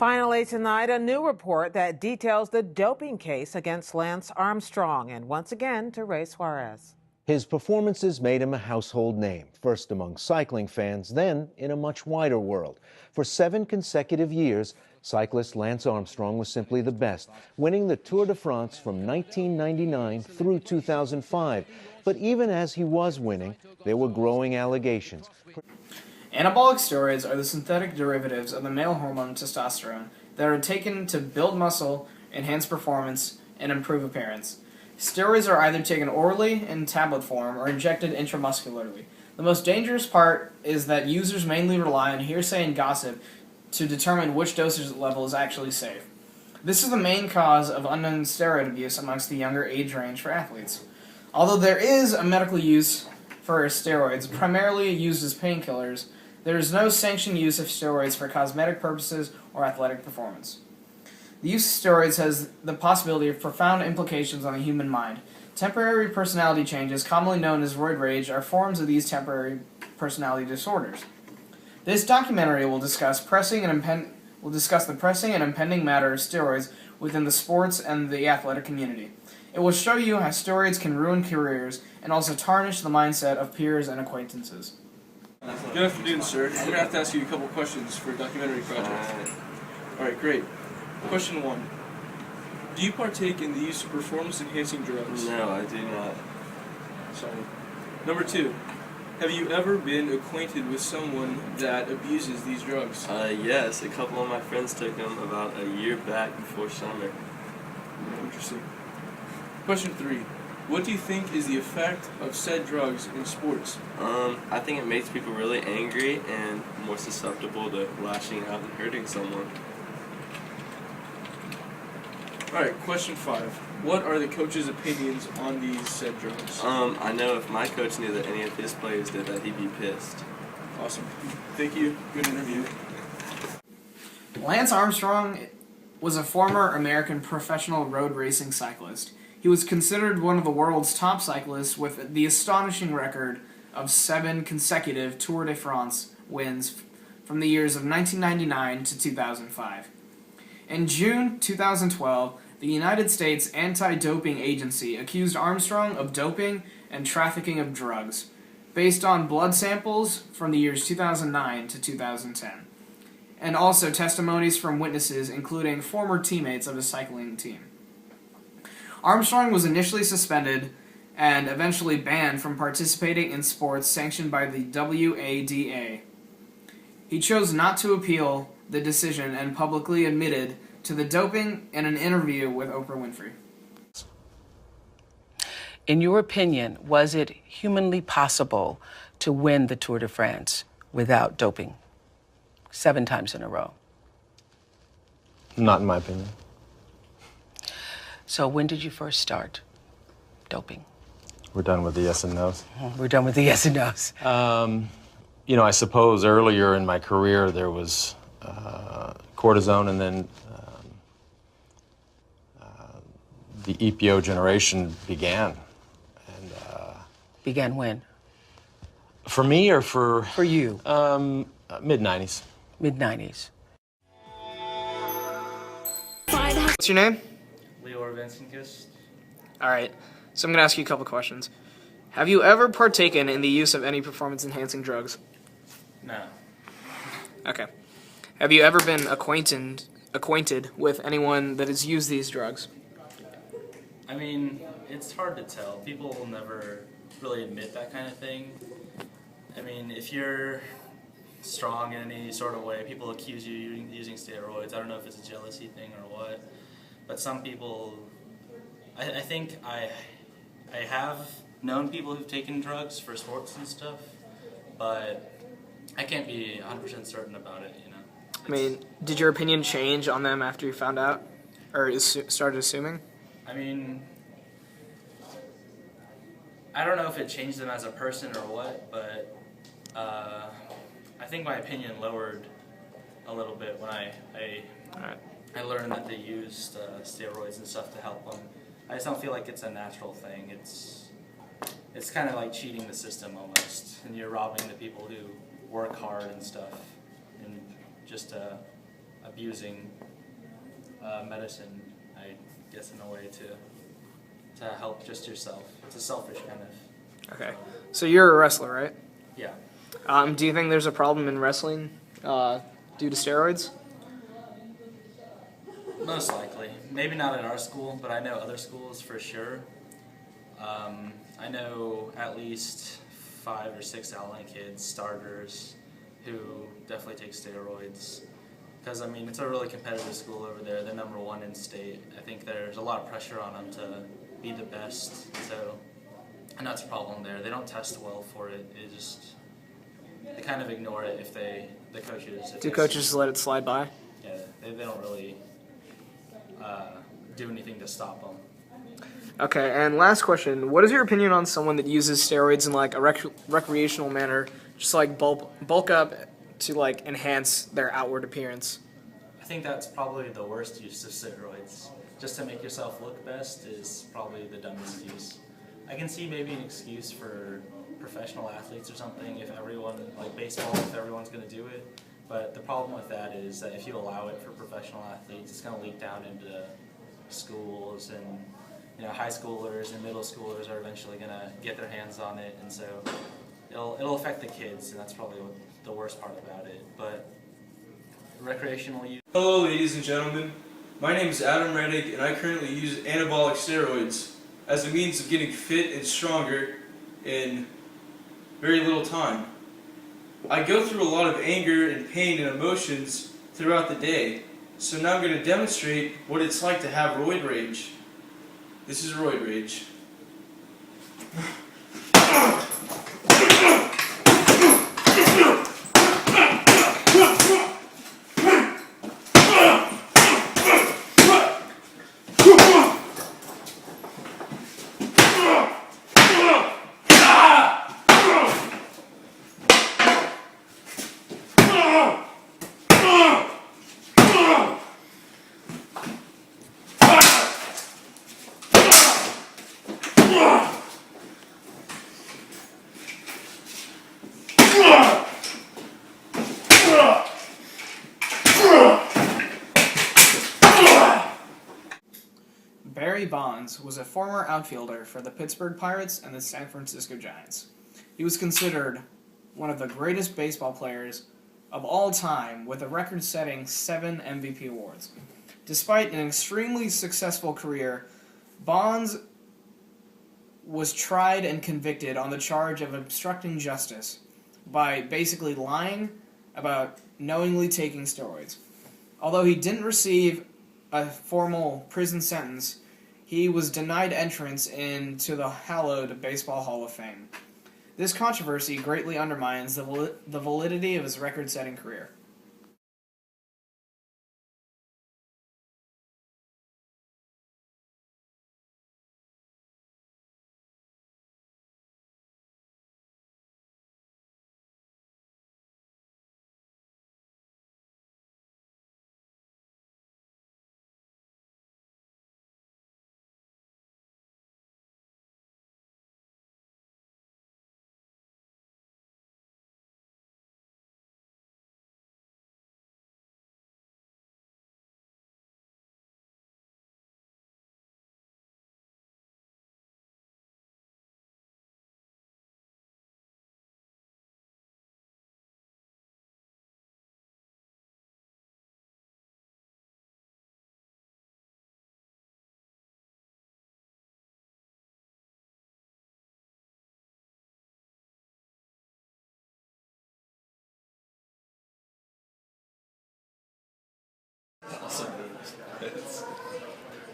Finally tonight, a new report that details the doping case against Lance Armstrong and once again to Ray Suarez. His performances made him a household name, first among cycling fans, then in a much wider world. For 7 consecutive years, cyclist Lance Armstrong was simply the best, winning the Tour de France from 1999 through 2005. But even as he was winning, there were growing allegations. Anabolic steroids are the synthetic derivatives of the male hormone testosterone that are taken to build muscle, enhance performance, and improve appearance. Steroids are either taken orally in tablet form or injected intramuscularly. The most dangerous part is that users mainly rely on hearsay and gossip to determine which dosage level is actually safe. This is the main cause of unknown steroid abuse amongst the younger age range for athletes. Although there is a medical use for steroids, primarily used as painkillers, there is no sanctioned use of steroids for cosmetic purposes or athletic performance. The use of steroids has the possibility of profound implications on the human mind. Temporary personality changes, commonly known as roid rage, are forms of these temporary personality disorders. This documentary will discuss the pressing and impending matter of steroids within the sports and the athletic community. It will show you how steroids can ruin careers and also tarnish the mindset of peers and acquaintances. Good afternoon, sir. We're going to have to ask you a couple questions for a documentary project. Alright, great. Question 1. Do you partake in the use of performance-enhancing drugs? No, I do not. Sorry. Number 2. Have you ever been acquainted with someone that abuses these drugs? Yes. A couple of my friends took them about a year back before summer. Interesting. Question 3. What do you think is the effect of said drugs in sports? I think it makes people really angry and more susceptible to lashing out and hurting someone. Alright, question 5. What are the coach's opinions on these said drugs? I know if my coach knew that any of his players did that, he'd be pissed. Awesome. Thank you. Good interview. Lance Armstrong was a former American professional road racing cyclist. He was considered one of the world's top cyclists with the astonishing record of 7 consecutive Tour de France wins from the years of 1999 to 2005. In June 2012, the United States Anti-Doping Agency accused Armstrong of doping and trafficking of drugs, based on blood samples from the years 2009 to 2010, and also testimonies from witnesses including former teammates of his cycling team. Armstrong was initially suspended and eventually banned from participating in sports sanctioned by the WADA. He chose not to appeal the decision and publicly admitted to the doping in an interview with Oprah Winfrey. In your opinion, was it humanly possible to win the Tour de France without doping 7 times in a row? Not in my opinion. So when did you first start doping? We're done with the yes and no's. We're done with the yes and no's. You know, I suppose earlier in my career there was cortisone, and then the EPO generation began. And Began when? for me or for For you. mid-90s. Mid-90s. What's your name? Leor Vensinkus. Alright, so I'm going to ask you a couple questions. Have you ever partaken in the use of any performance-enhancing drugs? No. Okay. Have you ever been acquainted with anyone that has used these drugs? I mean, it's hard to tell. People will never really admit that kind of thing. I mean, if you're strong in any sort of way, people accuse you using steroids. I don't know if it's a jealousy thing or what, but some people, I think I have known people who've taken drugs for sports and stuff, but I can't be 100% certain about it, you know. I mean, did your opinion change on them after you found out? Or started assuming? I mean, I don't know if it changed them as a person or what, but I think my opinion lowered a little bit when I learned that they used steroids and stuff to help them. I just don't feel like it's a natural thing. It's kind of like cheating the system almost, and you're robbing the people who work hard and stuff, and just abusing medicine, I guess, in a way to help just yourself. It's a selfish kind of. Okay. So you're a wrestler, right? Yeah. Do you think there's a problem in wrestling due to steroids? Most likely. Maybe not at our school, but I know other schools for sure. I know at least 5 or 6 Allen kids, starters, who definitely take steroids. Because, I mean, it's a really competitive school over there. They're number 1 in state. I think there's a lot of pressure on them to be the best. So, and that's a problem there. They don't test well for it. They kind of ignore it if the coaches. Do coaches just let it slide by? Yeah, they don't really do anything to stop them. Okay, and last question. What is your opinion on someone that uses steroids in like a recreational manner, just like bulk up to like enhance their outward appearance? I think that's probably the worst use of steroids. Just to make yourself look best is probably the dumbest use. I can see maybe an excuse for professional athletes or something, if everyone, like baseball, if everyone's going to do it. But the problem with that is that if you allow it for professional athletes, it's going to leak down into schools, and high schoolers and middle schoolers are eventually going to get their hands on it, and so it'll affect the kids, and that's probably the worst part about it. But recreational use. Hello, ladies and gentlemen. My name is Adam Reddick, and I currently use anabolic steroids as a means of getting fit and stronger in very little time. I go through a lot of anger and pain and emotions throughout the day, so now I'm going to demonstrate what it's like to have roid rage. This is roid rage. Barry Bonds was a former outfielder for the Pittsburgh Pirates and the San Francisco Giants. He was considered one of the greatest baseball players of all time, with a record-setting 7 MVP awards. Despite an extremely successful career, Bonds was tried and convicted on the charge of obstructing justice by basically lying about knowingly taking steroids. Although he didn't receive a formal prison sentence, he was denied entrance into the hallowed Baseball Hall of Fame. This controversy greatly undermines the validity of his record-setting career.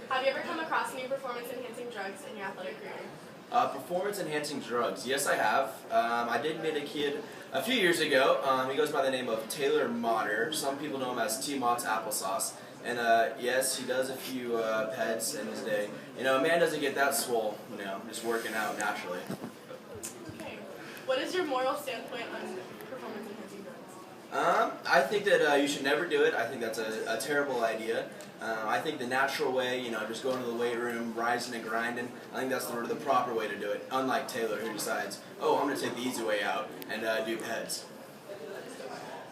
Have you ever come across any performance-enhancing drugs in your athletic career? Performance-enhancing drugs. Yes, I have. I did meet a kid a few years ago. He goes by the name of Taylor Motter. Some people know him as T-Mott's Applesauce. And yes, he does a few peds in his day. A man doesn't get that swole, just working out naturally. Okay. What is your moral standpoint on performance-enhancing drugs? I think that you should never do it. I think that's a terrible idea. I think the natural way, just going to the weight room, rising and grinding, I think that's the proper way to do it. Unlike Taylor, who decides, oh, I'm going to take the easy way out and do peds.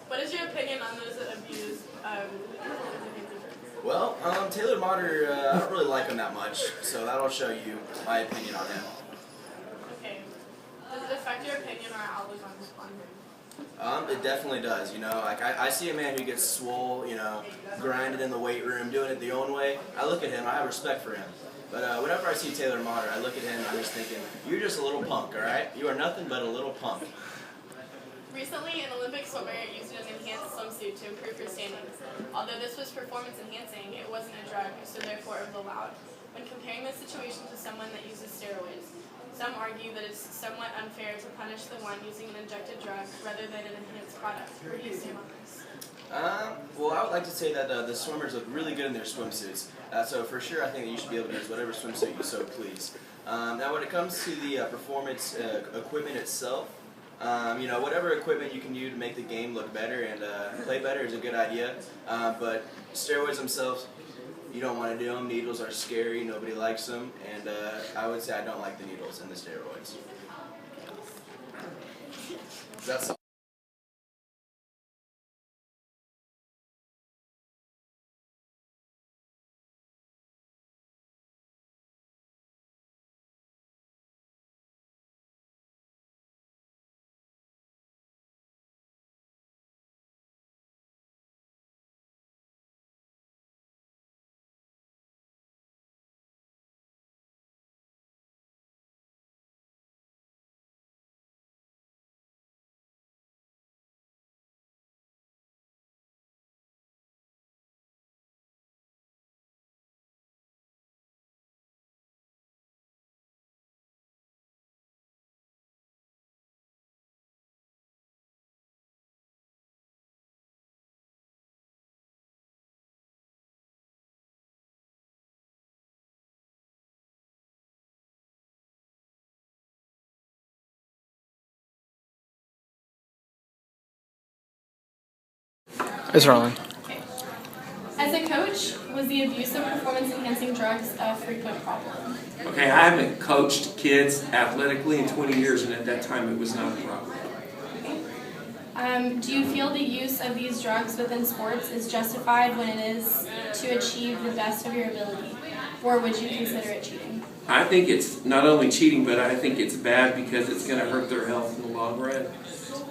What is your opinion on those that abuse performance-enhancing drugs? Well, Taylor Motter, I don't really like him that much, so that'll show you my opinion on him. Okay. Does it affect your opinion or outlook on him? It definitely does, you know, like I see a man who gets swole, you know, grinding in the weight room, doing it the own way. I look at him, I have respect for him. But whenever I see Taylor Motter, I look at him and I'm just thinking, you're just a little punk, alright? You are nothing but a little punk. Recently, an Olympic swimmer used an enhanced swimsuit to improve her standings. Although this was performance enhancing, it wasn't a drug, so therefore it was allowed. When comparing this situation to someone that uses steroids, some argue that it's somewhat unfair to punish the one using an injected drug rather than an enhanced product. What do you say on this? Well, I would like to say that the swimmers look really good in their swimsuits. So for sure, I think that you should be able to use whatever swimsuit you so please. Now, when it comes to the performance equipment itself, you know, whatever equipment you can use to make the game look better and play better is a good idea. But steroids themselves, you don't want to do them. Needles are scary. Nobody likes them. And I would say I don't like the needles and the steroids. That's all. It's rolling. Okay. As a coach, was the abuse of performance-enhancing drugs a frequent problem? Okay, I haven't coached kids athletically in 20 years, and at that time it was not a problem. Do you feel the use of these drugs within sports is justified when it is to achieve the best of your ability, or would you consider it cheating? I think it's not only cheating, but I think it's bad because it's going to hurt their health in the long run.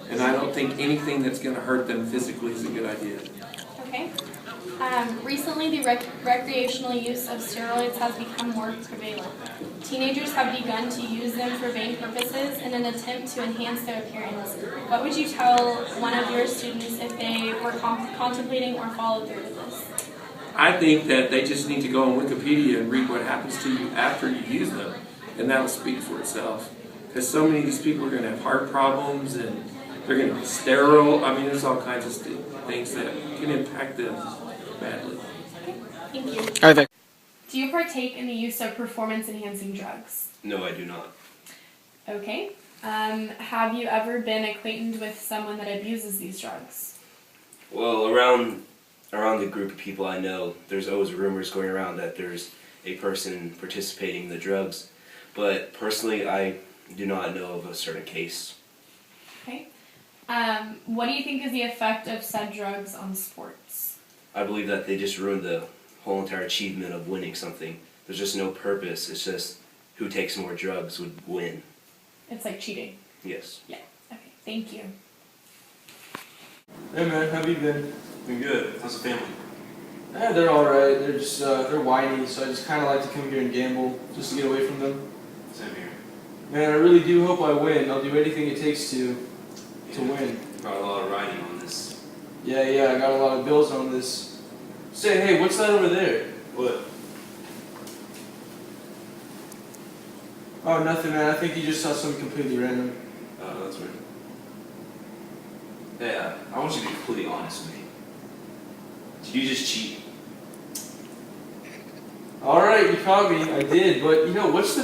And I don't think anything that's going to hurt them physically is a good idea. Okay. Recently, the recreational use of steroids has become more prevalent. Teenagers have begun to use them for vain purposes in an attempt to enhance their appearance. What would you tell one of your students if they were contemplating or followed through with this? I think that they just need to go on Wikipedia and read what happens to you after you use them, and that'll speak for itself. Because so many of these people are going to have heart problems, and they're going to be sterile. I mean, there's all kinds of things that can impact them badly. Thank you. All right, Do you partake in the use of performance-enhancing drugs? No, I do not. Okay. Have you ever been acquainted with someone that abuses these drugs? Well, around the group of people I know, there's always rumors going around that there's a person participating in the drugs. But personally, I do not know of a certain case. Okay. What do you think is the effect of said drugs on sports? I believe that they just ruined the whole entire achievement of winning something. There's just no purpose. It's just who takes more drugs would win. It's like cheating. Yes. Yeah. Okay. Thank you. Hey man, how have you been? Been good. How's the family? Yeah, they're alright. They're just, they're whiny, so I just kind of like to come here and gamble, just to get away from them. Same here. Man, I really do hope I win. I'll do anything it takes to win. Got a lot of writing on this. Yeah, I got a lot of bills on this. Say, hey, what's that over there? What? Oh, nothing, man. I think you just saw something completely random. Oh, that's weird. Hey, I want you to be completely honest with me. Did you just cheat? Alright, you caught me. I did, but you know, what's the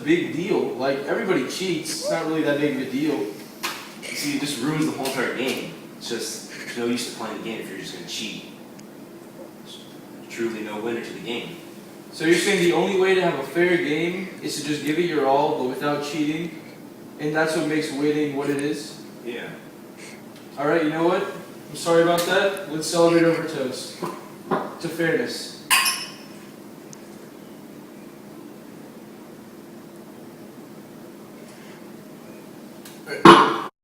big deal? Like, everybody cheats. It's not really that big of a deal. You see, it just ruins the whole entire game. It's just, there's no use to playing the game if you're just going to cheat. There's truly no winner to the game. So you're saying the only way to have a fair game is to just give it your all, but without cheating? And that's what makes winning what it is? Yeah. Alright, you know what? I'm sorry about that. Let's celebrate over toast. To fairness.